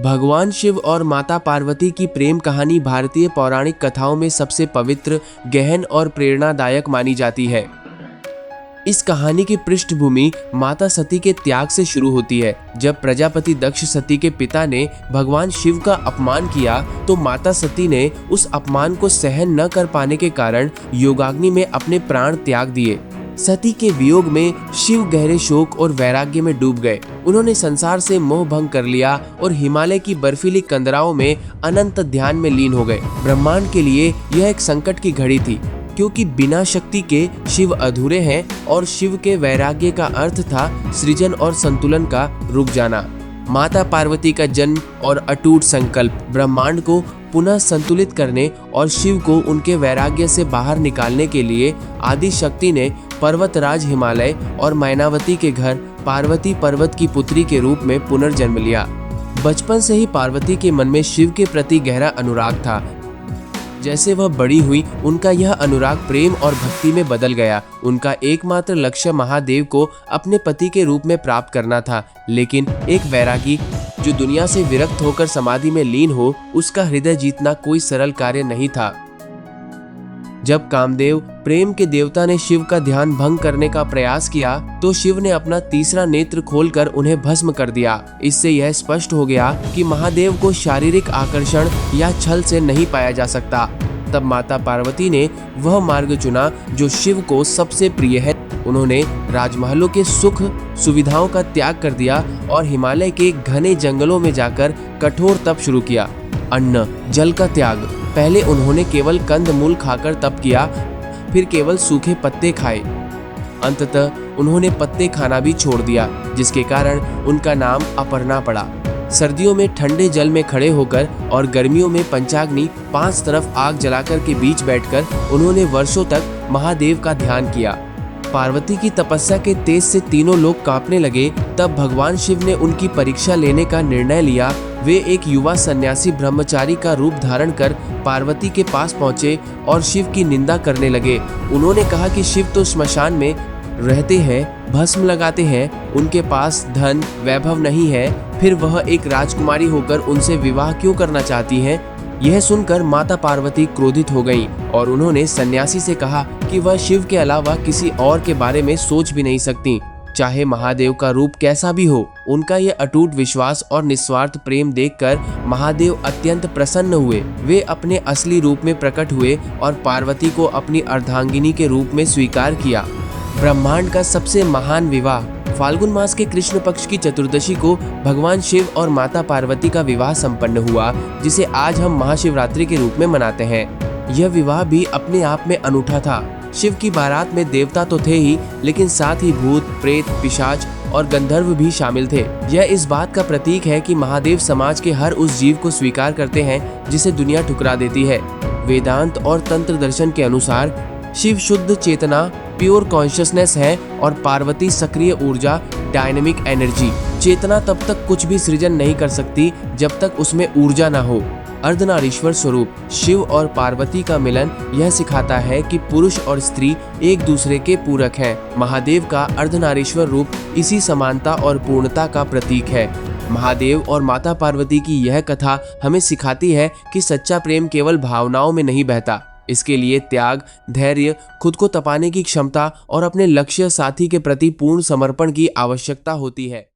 भगवान शिव और माता पार्वती की प्रेम कहानी भारतीय पौराणिक कथाओं में सबसे पवित्र, गहन और प्रेरणादायक मानी जाती है। इस कहानी की पृष्ठभूमि माता सती के त्याग से शुरू होती है। जब प्रजापति दक्ष सती के पिता ने भगवान शिव का अपमान किया तो माता सती ने उस अपमान को सहन न कर पाने के कारण योगाग्नि में अपने प्राण त्याग दिए। सती के वियोग में शिव गहरे शोक और वैराग्य में डूब गए। उन्होंने संसार से मोह भंग कर लिया और हिमालय की बर्फीली कंदराओं में अनंत ध्यान में लीन हो गए। ब्रह्मांड के लिए यह एक संकट की घड़ी थी, क्योंकि बिना शक्ति के शिव अधूरे हैं और शिव के वैराग्य का अर्थ था सृजन और संतुलन का रुक जाना। माता पार्वती का जन्म और अटूट संकल्प ब्रह्मांड को पुनः संतुलित करने और शिव को उनके वैराग्य से बाहर निकालने के लिए आदि शक्ति ने पर्वतराज हिमालय और मैनावती के घर पार्वती पर्वत की पुत्री के रूप में पुनर्जन्म लिया। बचपन से ही पार्वती के मन में शिव के प्रति गहरा अनुराग था। जैसे वह बड़ी हुई, उनका यह अनुराग प्रेम और भक्ति में बदल गया। उनका एकमात्र लक्ष्य महादेव को अपने पति के रूप में प्राप्त करना था, लेकिन एक वैरागी जो दुनिया से विरक्त होकर समाधि में लीन हो, उसका हृदय जीतना कोई सरल कार्य नहीं था। जब कामदेव प्रेम के देवता ने शिव का ध्यान भंग करने का प्रयास किया तो शिव ने अपना तीसरा नेत्र खोलकर उन्हें भस्म कर दिया। इससे यह स्पष्ट हो गया कि महादेव को शारीरिक आकर्षण या छल से नहीं पाया जा सकता। तब माता पार्वती ने वह मार्ग चुना जो शिव को सबसे प्रिय है। उन्होंने राजमहलों के सुख सुविधाओं का त्याग कर दिया और हिमालय के घने जंगलों में जाकर कठोर तप शुरू किया। अन्न जल का त्याग। पहले उन्होंने केवल कंदमूल खाकर तप किया, फिर केवल सूखे पत्ते खाए। अंततः उन्होंने पत्ते खाना भी छोड़ दिया, जिसके कारण उनका नाम अपर्णा पड़ा। सर्दियों में ठंडे जल में खड़े होकर और गर्मियों में पंचाग्नि 5 तरफ आग जलाकर के बीच बैठकर उन्होंने वर्षों तक महादेव का ध्यान किया। पार्वती की तपस्या के तेज से तीनों लोग कांपने लगे। तब भगवान शिव ने उनकी परीक्षा लेने का निर्णय लिया। वे एक युवा सन्यासी ब्रह्मचारी का रूप धारण कर पार्वती के पास पहुंचे और शिव की निंदा करने लगे। उन्होंने कहा कि शिव तो श्मशान में रहते हैं, भस्म लगाते हैं, उनके पास धन वैभव नहीं है, फिर वह एक राजकुमारी होकर उनसे विवाह क्यों करना चाहती हैं? यह सुनकर माता पार्वती क्रोधित हो गईं और उन्होंने सन्यासी से कहा कि वह शिव के अलावा किसी और के बारे में सोच भी नहीं सकती, चाहे महादेव का रूप कैसा भी हो। उनका यह अटूट विश्वास और निस्वार्थ प्रेम देखकर महादेव अत्यंत प्रसन्न हुए। वे अपने असली रूप में प्रकट हुए और पार्वती को अपनी अर्धांगिनी के रूप में स्वीकार किया। ब्रह्मांड का सबसे महान विवाह। फाल्गुन मास के कृष्ण पक्ष की चतुर्दशी को भगवान शिव और माता पार्वती का विवाह संपन्न हुआ, जिसे आज हम महाशिवरात्रि के रूप में मनाते हैं। यह विवाह भी अपने आप में अनूठा था। शिव की बारात में देवता तो थे ही, लेकिन साथ ही भूत, प्रेत, पिशाच और गंधर्व भी शामिल थे। यह इस बात का प्रतीक है कि महादेव समाज के हर उस जीव को स्वीकार करते हैं जिसे दुनिया ठुकरा देती है। वेदांत और तंत्र दर्शन के अनुसार शिव शुद्ध चेतना, प्योर कॉन्शियसनेस है और पार्वती सक्रिय ऊर्जा, डायनेमिक एनर्जी। चेतना तब तक कुछ भी सृजन नहीं कर सकती जब तक उसमें ऊर्जा न हो। अर्धनारीश्वर स्वरूप शिव और पार्वती का मिलन यह सिखाता है कि पुरुष और स्त्री एक दूसरे के पूरक हैं। महादेव का अर्धनारीश्वर रूप इसी समानता और पूर्णता का प्रतीक है। महादेव और माता पार्वती की यह कथा हमें सिखाती है कि सच्चा प्रेम केवल भावनाओं में नहीं बहता। इसके लिए त्याग, धैर्य, खुद को तपाने की क्षमता और अपने लक्ष्य साथी के प्रति पूर्ण समर्पण की आवश्यकता होती है।